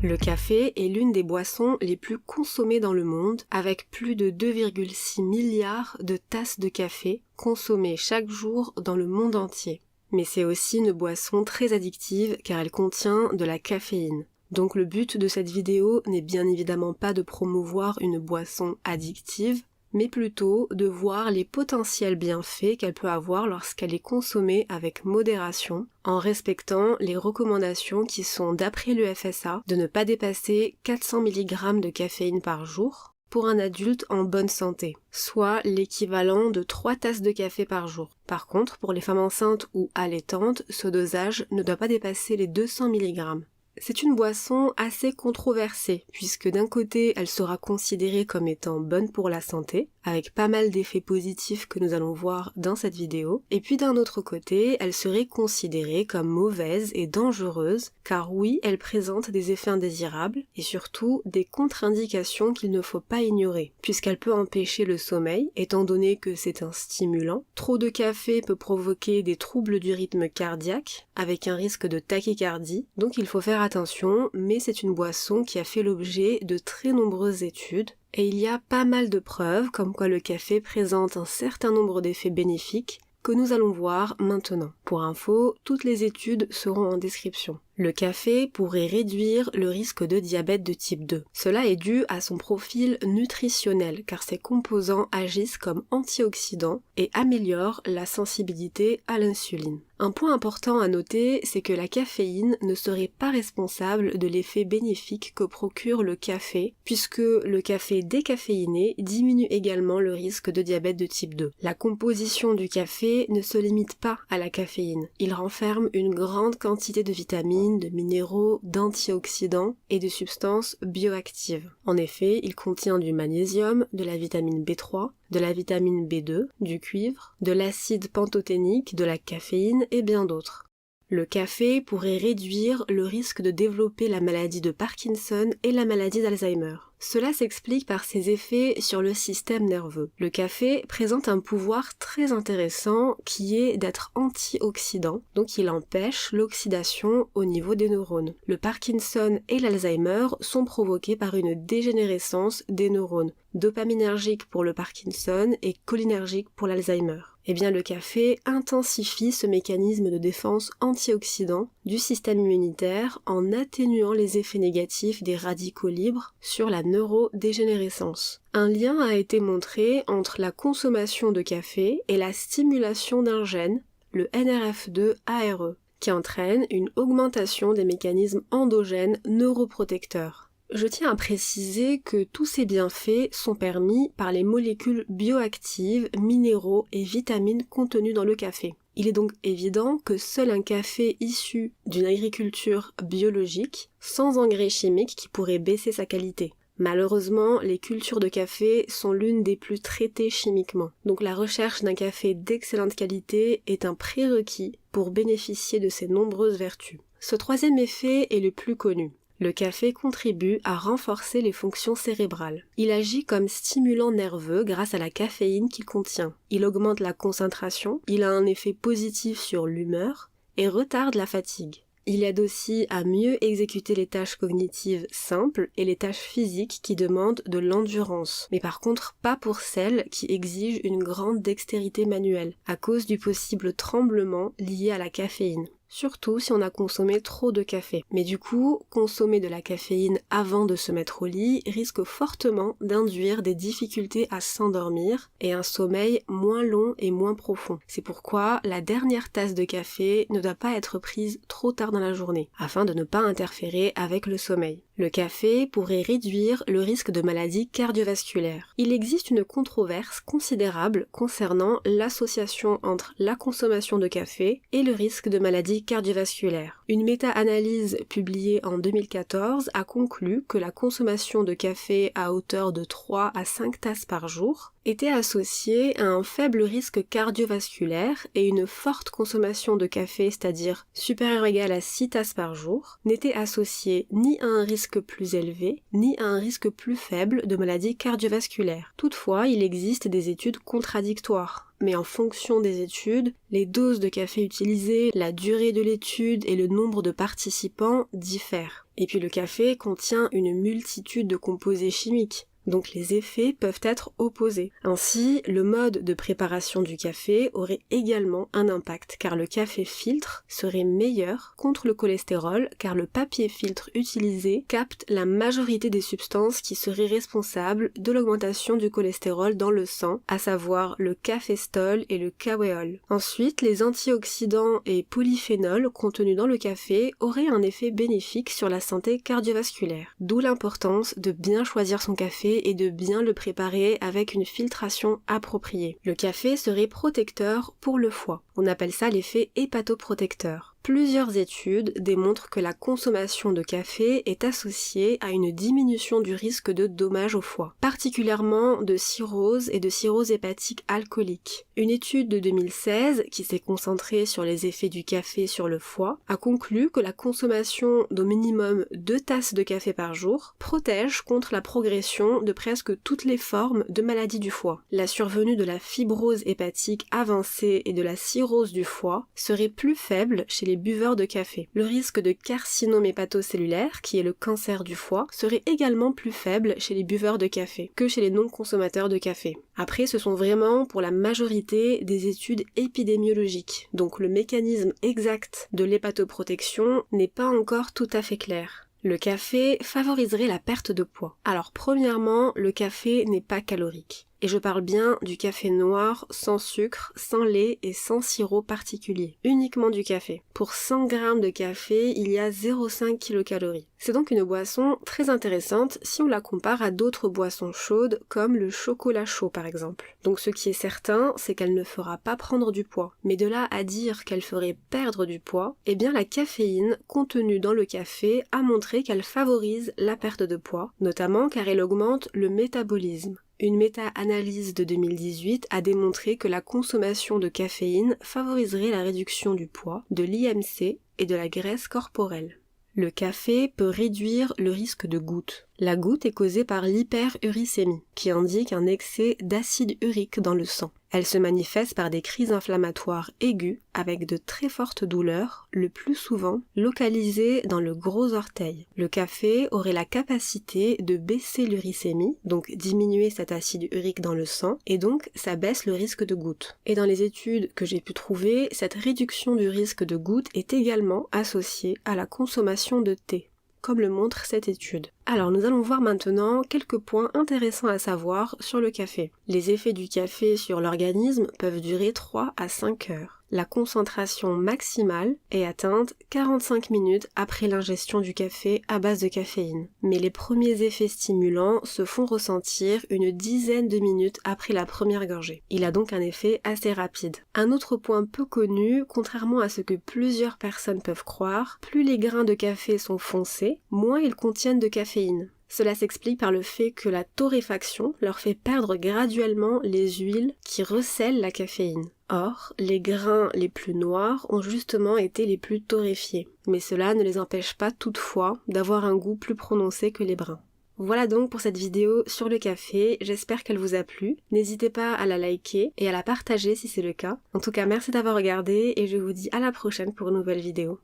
Le café est l'une des boissons les plus consommées dans le monde, avec plus de 2,6 milliards de tasses de café consommées chaque jour dans le monde entier. Mais c'est aussi une boisson très addictive car elle contient de la caféine. Donc le but de cette vidéo n'est bien évidemment pas de promouvoir une boisson addictive, mais plutôt de voir les potentiels bienfaits qu'elle peut avoir lorsqu'elle est consommée avec modération, en respectant les recommandations qui sont d'après le FSA de ne pas dépasser 400 mg de caféine par jour pour un adulte en bonne santé, soit l'équivalent de 3 tasses de café par jour. Par contre, pour les femmes enceintes ou allaitantes, ce dosage ne doit pas dépasser les 200 mg. C'est une boisson assez controversée, puisque d'un côté, elle sera considérée comme étant bonne pour la santé, avec pas mal d'effets positifs que nous allons voir dans cette vidéo, et puis d'un autre côté, elle serait considérée comme mauvaise et dangereuse, car oui, elle présente des effets indésirables, et surtout des contre-indications qu'il ne faut pas ignorer, puisqu'elle peut empêcher le sommeil, étant donné que c'est un stimulant. Trop de café peut provoquer des troubles du rythme cardiaque, avec un risque de tachycardie, donc il faut faire attention, mais c'est une boisson qui a fait l'objet de très nombreuses études, et il y a pas mal de preuves comme quoi le café présente un certain nombre d'effets bénéfiques que nous allons voir maintenant. Pour info, toutes les études seront en description. Le café pourrait réduire le risque de diabète de type 2. Cela est dû à son profil nutritionnel car ses composants agissent comme antioxydants et améliorent la sensibilité à l'insuline. Un point important à noter, c'est que la caféine ne serait pas responsable de l'effet bénéfique que procure le café, puisque le café décaféiné diminue également le risque de diabète de type 2. La composition du café ne se limite pas à la caféine. Il renferme une grande quantité de vitamines, de minéraux, d'antioxydants et de substances bioactives. En effet, il contient du magnésium, de la vitamine B3, de la vitamine B2, du cuivre, de l'acide pantothénique, de la caféine et bien d'autres. Le café pourrait réduire le risque de développer la maladie de Parkinson et la maladie d'Alzheimer. Cela s'explique par ses effets sur le système nerveux. Le café présente un pouvoir très intéressant qui est d'être antioxydant, donc il empêche l'oxydation au niveau des neurones. Le Parkinson et l'Alzheimer sont provoqués par une dégénérescence des neurones, dopaminergiques pour le Parkinson et cholinergiques pour l'Alzheimer. Eh bien le café intensifie ce mécanisme de défense antioxydant du système immunitaire en atténuant les effets négatifs des radicaux libres sur la neurodégénérescence. Un lien a été montré entre la consommation de café et la stimulation d'un gène, le NRF2-ARE, qui entraîne une augmentation des mécanismes endogènes neuroprotecteurs. Je tiens à préciser que tous ces bienfaits sont permis par les molécules bioactives, minéraux et vitamines contenues dans le café. Il est donc évident que seul un café issu d'une agriculture biologique, sans engrais chimiques qui pourrait baisser sa qualité. Malheureusement, les cultures de café sont l'une des plus traitées chimiquement. Donc la recherche d'un café d'excellente qualité est un prérequis pour bénéficier de ses nombreuses vertus. Ce troisième effet est le plus connu. Le café contribue à renforcer les fonctions cérébrales. Il agit comme stimulant nerveux grâce à la caféine qu'il contient. Il augmente la concentration, il a un effet positif sur l'humeur et retarde la fatigue. Il aide aussi à mieux exécuter les tâches cognitives simples et les tâches physiques qui demandent de l'endurance, mais par contre pas pour celles qui exigent une grande dextérité manuelle, à cause du possible tremblement lié à la caféine. Surtout si on a consommé trop de café. Mais du coup, consommer de la caféine avant de se mettre au lit risque fortement d'induire des difficultés à s'endormir et un sommeil moins long et moins profond. C'est pourquoi la dernière tasse de café ne doit pas être prise trop tard dans la journée, afin de ne pas interférer avec le sommeil. Le café pourrait réduire le risque de maladies cardiovasculaires. Il existe une controverse considérable concernant l'association entre la consommation de café et le risque de maladies cardiovasculaires. Une méta-analyse publiée en 2014 a conclu que la consommation de café à hauteur de 3 à 5 tasses par jour était associé à un faible risque cardiovasculaire et une forte consommation de café, c'est-à-dire supérieure ou égale à 6 tasses par jour, n'était associé ni à un risque plus élevé, ni à un risque plus faible de maladies cardiovasculaires. Toutefois, il existe des études contradictoires. Mais en fonction des études, les doses de café utilisées, la durée de l'étude et le nombre de participants diffèrent. Et puis le café contient une multitude de composés chimiques, donc les effets peuvent être opposés. Ainsi, le mode de préparation du café aurait également un impact, car le café filtre serait meilleur contre le cholestérol, car le papier filtre utilisé capte la majorité des substances qui seraient responsables de l'augmentation du cholestérol dans le sang, à savoir le caféstol et le kawéol. Ensuite, les antioxydants et polyphénols contenus dans le café auraient un effet bénéfique sur la santé cardiovasculaire, d'où l'importance de bien choisir son café et de bien le préparer avec une filtration appropriée. Le café serait protecteur pour le foie. On appelle ça l'effet hépatoprotecteur. Plusieurs études démontrent que la consommation de café est associée à une diminution du risque de dommages au foie, particulièrement de cirrhose et de cirrhose hépatique alcoolique. Une étude de 2016, qui s'est concentrée sur les effets du café sur le foie, a conclu que la consommation d'au minimum 2 tasses de café par jour protège contre la progression de presque toutes les formes de maladies du foie. La survenue de la fibrose hépatique avancée et de la cirrhose du foie serait plus faible chez les buveurs de café. Le risque de carcinome hépatocellulaire, qui est le cancer du foie, serait également plus faible chez les buveurs de café que chez les non-consommateurs de café. Après, ce sont vraiment pour la majorité des études épidémiologiques, donc le mécanisme exact de l'hépatoprotection n'est pas encore tout à fait clair. Le café favoriserait la perte de poids. Alors premièrement, le café n'est pas calorique. Et je parle bien du café noir, sans sucre, sans lait et sans sirop particulier. Uniquement du café. Pour 100 g de café, il y a 0,5 kcal. C'est donc une boisson très intéressante si on la compare à d'autres boissons chaudes comme le chocolat chaud par exemple. Donc ce qui est certain, c'est qu'elle ne fera pas prendre du poids. Mais de là à dire qu'elle ferait perdre du poids, eh bien la caféine contenue dans le café a montré qu'elle favorise la perte de poids, notamment car elle augmente le métabolisme. Une méta-analyse de 2018 a démontré que la consommation de caféine favoriserait la réduction du poids, de l'IMC et de la graisse corporelle. Le café peut réduire le risque de goutte. La goutte est causée par l'hyperuricémie, qui indique un excès d'acide urique dans le sang. Elle se manifeste par des crises inflammatoires aiguës avec de très fortes douleurs, le plus souvent localisées dans le gros orteil. Le café aurait la capacité de baisser l'uricémie, donc diminuer cet acide urique dans le sang, et donc ça baisse le risque de goutte. Et dans les études que j'ai pu trouver, cette réduction du risque de goutte est également associée à la consommation de thé, comme le montre cette étude. Alors nous allons voir maintenant quelques points intéressants à savoir sur le café. Les effets du café sur l'organisme peuvent durer 3 à 5 heures. La concentration maximale est atteinte 45 minutes après l'ingestion du café à base de caféine. Mais les premiers effets stimulants se font ressentir une dizaine de minutes après la première gorgée. Il a donc un effet assez rapide. Un autre point peu connu, contrairement à ce que plusieurs personnes peuvent croire, plus les grains de café sont foncés, moins ils contiennent de caféine. Cela s'explique par le fait que la torréfaction leur fait perdre graduellement les huiles qui recèlent la caféine. Or, les grains les plus noirs ont justement été les plus torréfiés, mais cela ne les empêche pas toutefois d'avoir un goût plus prononcé que les bruns. Voilà donc pour cette vidéo sur le café, j'espère qu'elle vous a plu. N'hésitez pas à la liker et à la partager si c'est le cas. En tout cas, merci d'avoir regardé et je vous dis à la prochaine pour une nouvelle vidéo.